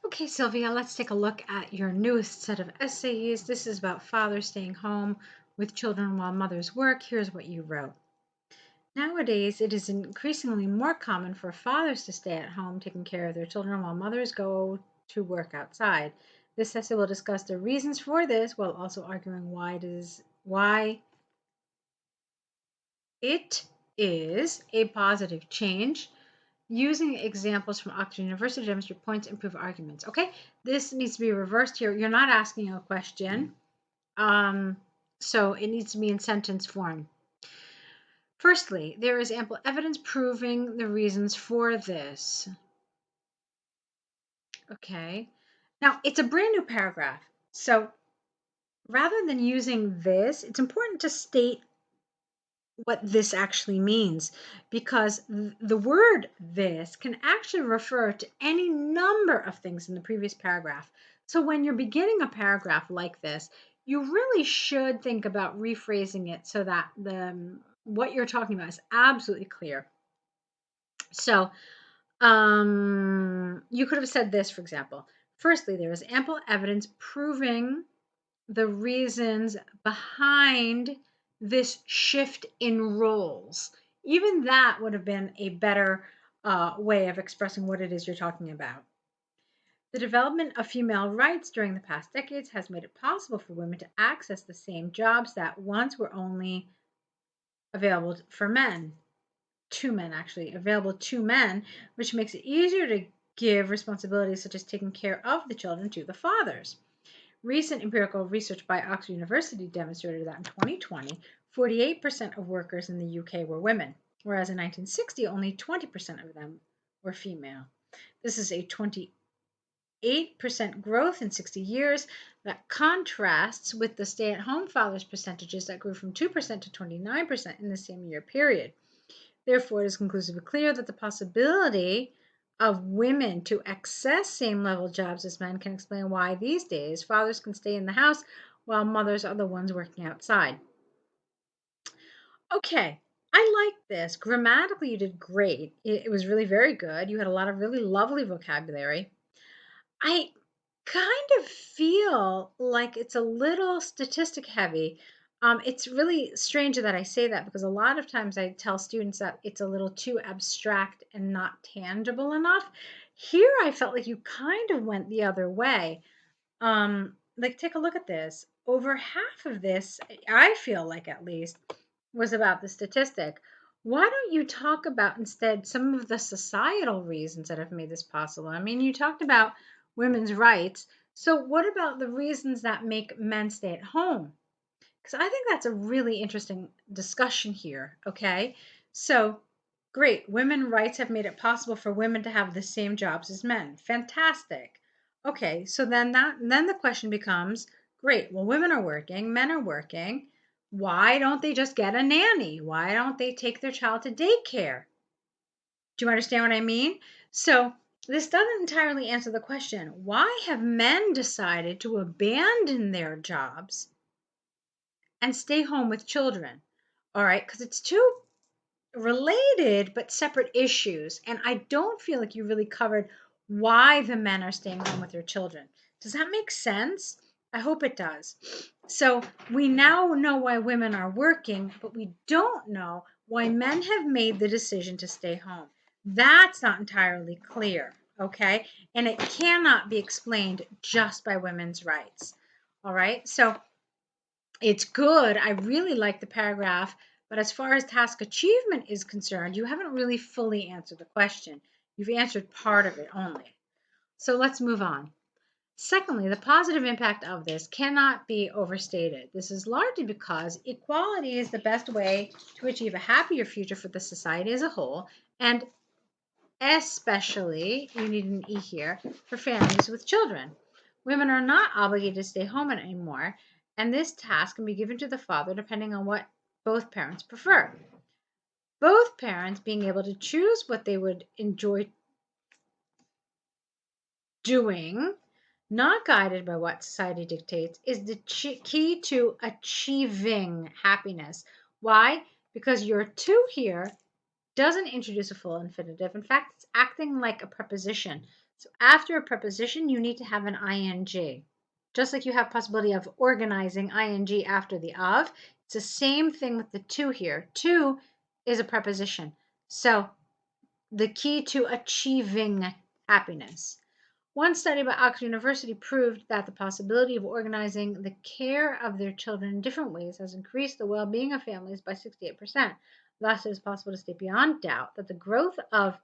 Okay, Sylvia, let's take a look at your newest set of essays. This is about fathers staying home with children while mothers work. Here's what you wrote. Nowadays, it is increasingly more common for fathers to stay at home taking care of their children while mothers go to work outside. This essay will discuss the reasons for this while also arguing why it is a positive change. Using examples from Oxford University to demonstrate points and prove arguments. Okay, this needs to be reversed here. You're not asking a question, so it needs to be in sentence form. Firstly, there is ample evidence proving the reasons for this. Okay, now it's a brand new paragraph, so rather than using this, it's important to state what this actually means, because the word this can actually refer to any number of things in the previous paragraph. So when you're beginning a paragraph like this, you really should think about rephrasing it so that what you're talking about is absolutely clear. So you could have said this, for example. Firstly, there is ample evidence proving the reasons behind this shift in roles. Even that would have been a better way of expressing what it is you're talking about. The development of female rights during the past decades has made it possible for women to access the same jobs that once were only available for men. To men, actually, available to men, which makes it easier to give responsibilities such as taking care of the children to the fathers. Recent empirical research by Oxford University demonstrated that in 2020, 48% of workers in the UK were women, whereas in 1960, only 20% of them were female. This is a 28% growth in 60 years that contrasts with the stay at home fathers' percentages that grew from 2% to 29% in the same year period. Therefore, it is conclusively clear that the possibility of women to access same level jobs as men can explain why these days fathers can stay in the house while mothers are the ones working outside. Okay, I like this. Grammatically, you did great. It was really very good. You had a lot of really lovely vocabulary. I kind of feel like it's a little statistic heavy. It's really strange that I say that because a lot of times I tell students that it's a little too abstract and not tangible enough. Here, I felt like you kind of went the other way. Like, take a look at this. Over half of this, I feel like at least, was about the statistic. Why don't you talk about instead some of the societal reasons that have made this possible? I mean, you talked about women's rights. So, what about the reasons that make men stay at home? Because I think that's a really interesting discussion here. Okay. So, great. Women's rights have made it possible for women to have the same jobs as men. Fantastic. Okay. So then the question becomes, great. Well, women are working, men are working. Why don't they just get a nanny? Why don't they take their child to daycare? Do you understand what I mean? So, this doesn't entirely answer the question. Why have men decided to abandon their jobs and stay home with children? All right, because it's two related but separate issues. And I don't feel like you really covered why the men are staying home with their children. Does that make sense? I hope it does. So we now know why women are working, but we don't know why men have made the decision to stay home. That's not entirely clear, okay? And it cannot be explained just by women's rights. All right? So it's good. I really like the paragraph, but as far as task achievement is concerned, you haven't really fully answered the question. You've answered part of it only. So let's move on. Secondly, the positive impact of this cannot be overstated. This is largely because equality is the best way to achieve a happier future for the society as a whole, and especially, you need an E here, for families with children. Women are not obligated to stay home anymore, and this task can be given to the father depending on what both parents prefer. Both parents being able to choose what they would enjoy doing, not guided by what society dictates, is the key to achieving happiness. Why? Because your to here doesn't introduce a full infinitive. In fact, it's acting like a preposition. So after a preposition, you need to have an ing. Just like you have possibility of organizing ing after the of, it's the same thing with the to here. To is a preposition. So the key to achieving happiness. One study by Oxford University proved that the possibility of organizing the care of their children in different ways has increased the well-being of families by 68%. Thus, it is possible to state beyond doubt that the growth of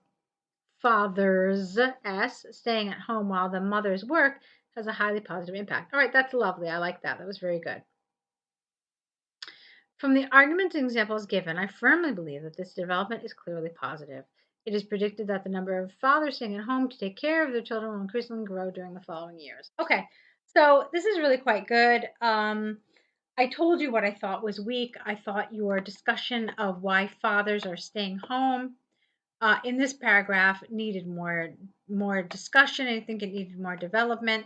fathers staying at home while the mothers work has a highly positive impact. All right, that's lovely. I like that. That was very good. From the arguments and examples given, I firmly believe that this development is clearly positive. It is predicted that the number of fathers staying at home to take care of their children will increasingly grow during the following years. Okay, so this is really quite good. I told you what I thought was weak. I thought your discussion of why fathers are staying home in this paragraph needed more discussion. I think it needed more development.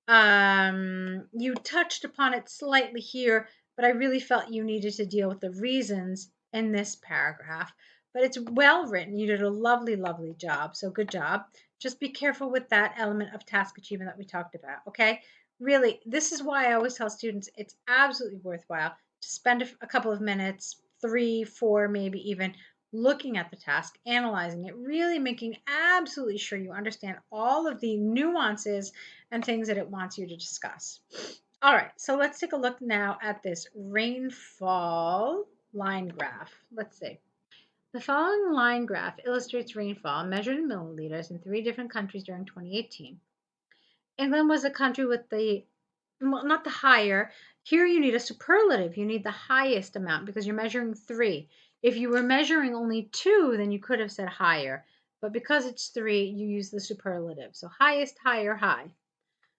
You touched upon it slightly here, but I really felt you needed to deal with the reasons in this paragraph. But it's well written. You did a lovely, lovely job. So good job. Just be careful with that element of task achievement that we talked about. Okay. Really, this is why I always tell students it's absolutely worthwhile to spend a couple of minutes, 3, 4, maybe even looking at the task, analyzing it, really making absolutely sure you understand all of the nuances and things that it wants you to discuss. All right, so let's take a look now at this rainfall line graph. Let's see. The following line graph illustrates rainfall measured in milliliters in 3 different countries during 2018. England was the country with the, well, not the higher. Here you need a superlative. You need the highest amount because you're measuring 3. If you were measuring only 2, then you could have said higher. But because it's 3, you use the superlative. So highest, higher, high.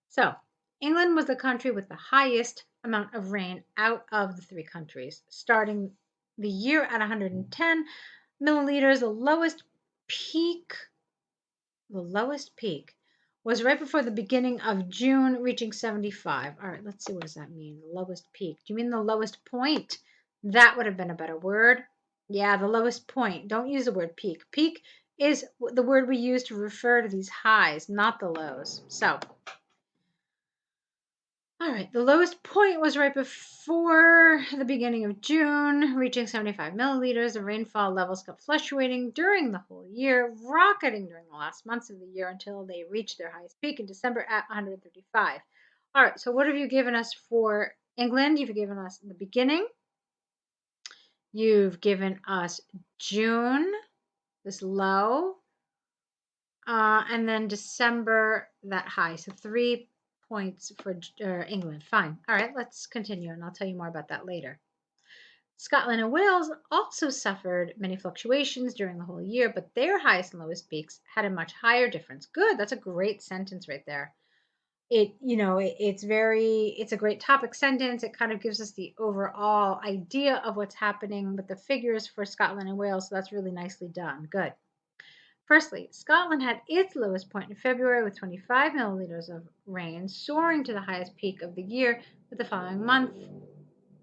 So England was the country with the highest amount of rain out of the 3 countries, starting the year at 110 milliliters. The lowest peak was right before the beginning of June, reaching 75. All right, let's see, what does that mean? The lowest peak. Do you mean the lowest point? That would have been a better word. Yeah, the lowest point. Don't use the word peak. Peak is the word we use to refer to these highs, not the lows. So, all right, the lowest point was right before the beginning of June, reaching 75 milliliters. The rainfall levels kept fluctuating during the whole year, rocketing during the last months of the year until they reached their highest peak in December at 135. All right, so what have you given us for England? You've given us the beginning. You've given us June, this low, and then December, that high. So 3 points for England. Fine. All right, let's continue, and I'll tell you more about that later. Scotland and Wales also suffered many fluctuations during the whole year, but their highest and lowest peaks had a much higher difference. Good. That's a great sentence right there. It's a great topic sentence. It kind of gives us the overall idea of what's happening with the figures for Scotland and Wales. So that's really nicely done. Good. Firstly, Scotland had its lowest point in February with 25 milliliters of rain, soaring to the highest peak of the year with the following month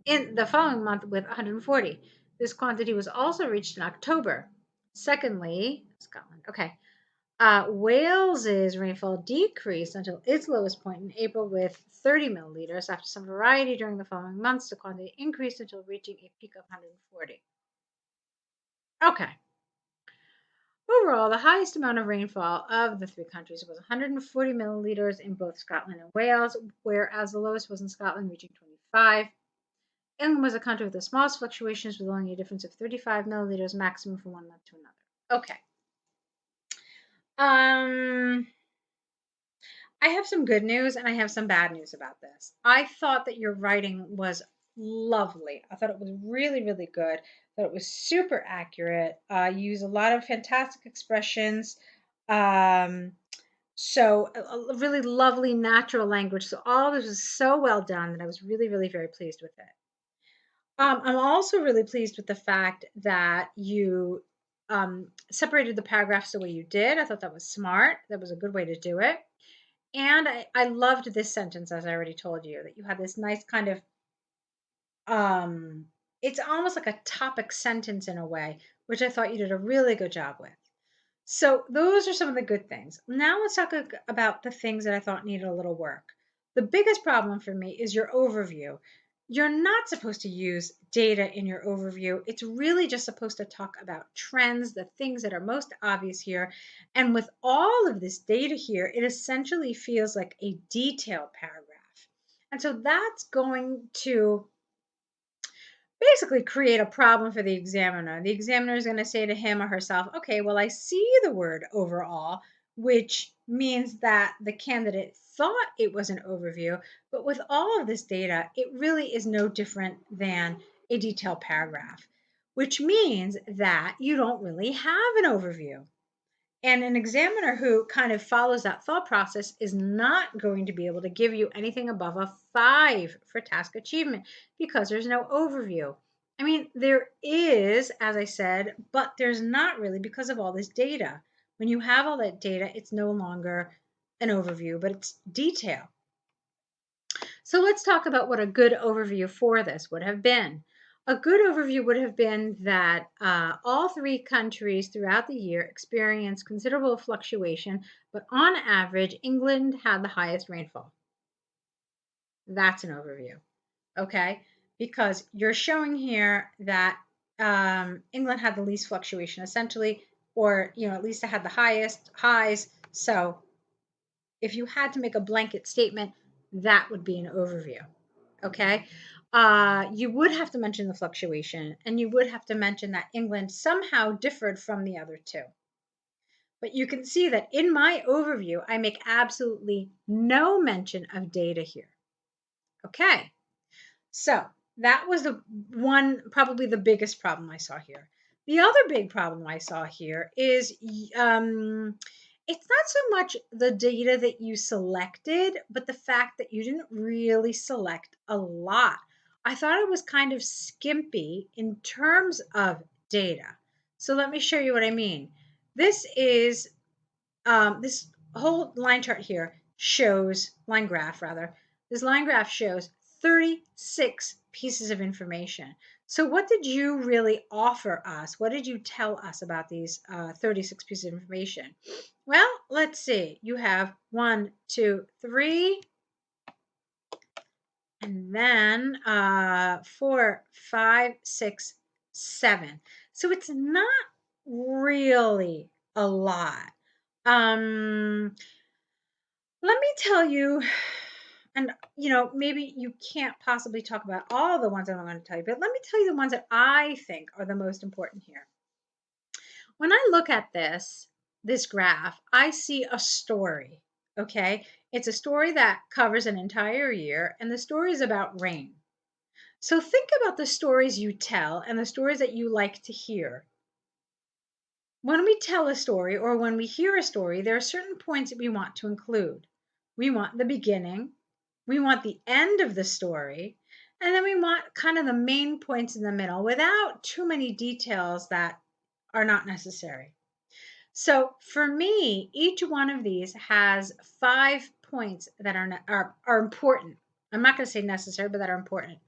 with 140. This quantity was also reached in October. Secondly, Scotland. Okay. Wales's rainfall decreased until its lowest point in April with 30 milliliters. After some variety during the following months, the quantity increased until reaching a peak of 140. Okay. Overall, the highest amount of rainfall of the 3 countries was 140 milliliters in both Scotland and Wales, whereas the lowest was in Scotland, reaching 25. England was a country with the smallest fluctuations, with only a difference of 35 milliliters maximum from one month to another. Okay. I have some good news and I have some bad news about this. I thought that your writing was lovely. I thought it was really, really good. That it was super accurate. You use a lot of fantastic expressions. Um, so a really lovely natural language. So all of this was so well done that I was really, really very pleased with it. I'm also really pleased with the fact that you separated the paragraphs the way you did. I thought that was smart. That was a good way to do it. And I loved this sentence, as I already told you, that you had this nice kind of, it's almost like a topic sentence in a way, which I thought you did a really good job with. So those are some of the good things. Now let's talk about the things that I thought needed a little work. The biggest problem for me is your overview. You're not supposed to use data in your overview. It's really just supposed to talk about trends, the things that are most obvious here. And with all of this data here, it essentially feels like a detailed paragraph. And so that's going to basically create a problem for the examiner. The examiner is going to say to him or herself, okay, well, I see the word overall, which means that the candidate thought it was an overview, but with all of this data, it really is no different than a detailed paragraph, which means that you don't really have an overview. And an examiner who kind of follows that thought process is not going to be able to give you anything above a 5 for task achievement because there's no overview. I mean, there is, as I said, but there's not really because of all this data. When you have all that data, it's no longer an overview, but it's detail. So let's talk about what a good overview for this would have been. A good overview would have been that all three countries throughout the year experienced considerable fluctuation, but on average, England had the highest rainfall. That's an overview, okay? Because you're showing here that England had the least fluctuation, essentially, or at least it had the highest highs. So if you had to make a blanket statement, that would be an overview. Okay. You would have to mention the fluctuation and you would have to mention that England somehow differed from the other two. But you can see that in my overview, I make absolutely no mention of data here. Okay. So that was the one, probably the biggest problem I saw here. The other big problem I saw here is it's not so much the data that you selected, but the fact that you didn't really select a lot. I thought it was kind of skimpy in terms of data. So let me show you what I mean. This is this whole line chart here shows, line graph rather, this line graph shows 36 pieces of information. So what did you really offer us? What did you tell us about these 36 pieces of information? Well, let's see. You have 1, 2, 3, and then 4, 5, 6, 7. So it's not really a lot. Let me tell you, and maybe you can't possibly talk about all the ones that I'm going to tell you, but let me tell you the ones that I think are the most important here. When I look at this graph, I see a story, okay? It's a story that covers an entire year, and the story is about rain. So think about the stories you tell and the stories that you like to hear. When we tell a story or when we hear a story, there are certain points that we want to include. We want the beginning, we want the end of the story, and then we want kind of the main points in the middle without too many details that are not necessary. So for me, each one of these has 5 points that are important. I'm not going to say necessary, but that are important.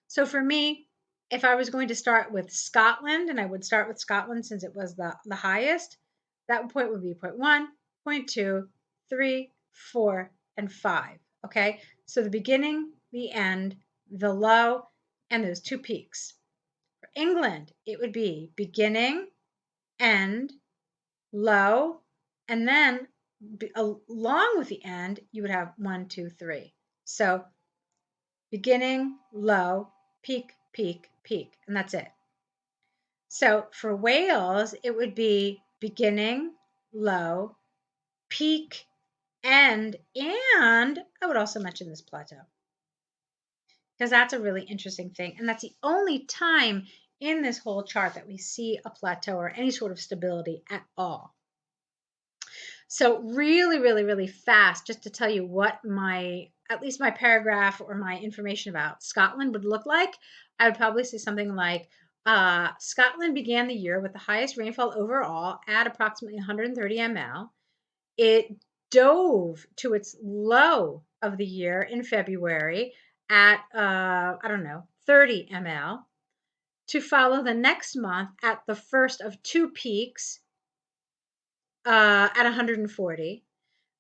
So for me, if I was going to start with Scotland, and I would start with Scotland since it was the highest, that point would be point 1, point 2, 3, 4, and 5. Okay, so the beginning, the end, the low, and those 2 peaks. For England, it would be beginning, end, low, and then along with the end, you would have 1, 2, 3. So beginning, low, peak, peak, peak, and that's it. So for Wales, it would be beginning, low, peak, end, and I would also mention this plateau because that's a really interesting thing. And that's the only time in this whole chart that we see a plateau or any sort of stability at all. So really, really, really fast, just to tell you what at least my paragraph or my information about Scotland would look like, I would probably say something like, Scotland began the year with the highest rainfall overall at approximately 130 ml. It dove to its low of the year in February at, 30 ml, to follow the next month at the first of 2 peaks at 140.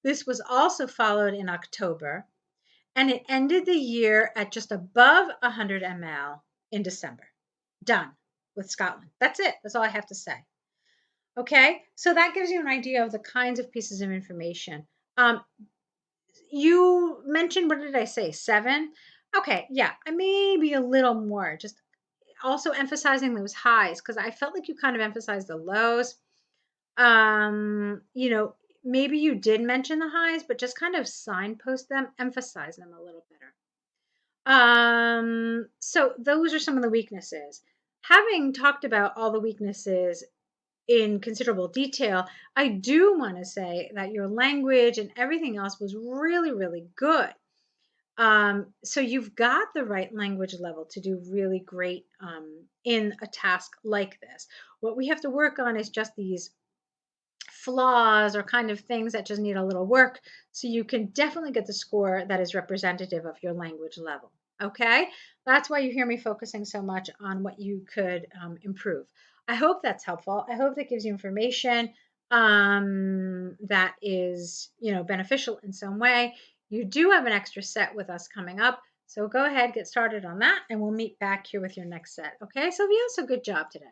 This was also followed in October, and it ended the year at just above 100 ml in December. Done with Scotland. That's it. That's all I have to say. Okay, so that gives you an idea of the kinds of pieces of information. You mentioned, what did I say? 7? Okay, yeah, maybe a little more. Just also emphasizing those highs because I felt like you kind of emphasized the lows. You know, maybe you did mention the highs, but just kind of signpost them, emphasize them a little better. So those are some of the weaknesses. Having talked about all the weaknesses in considerable detail, I do want to say that your language and everything else was really, really good. So you've got the right language level to do really great in a task like this. What we have to work on is just these flaws or kind of things that just need a little work. So you can definitely get the score that is representative of your language level. Okay, that's why you hear me focusing so much on what you could improve. I hope that's helpful. I hope that gives you information that is, beneficial in some way. You do have an extra set with us coming up. So go ahead, get started on that, and we'll meet back here with your next set. Okay, Sylvia, so good job today.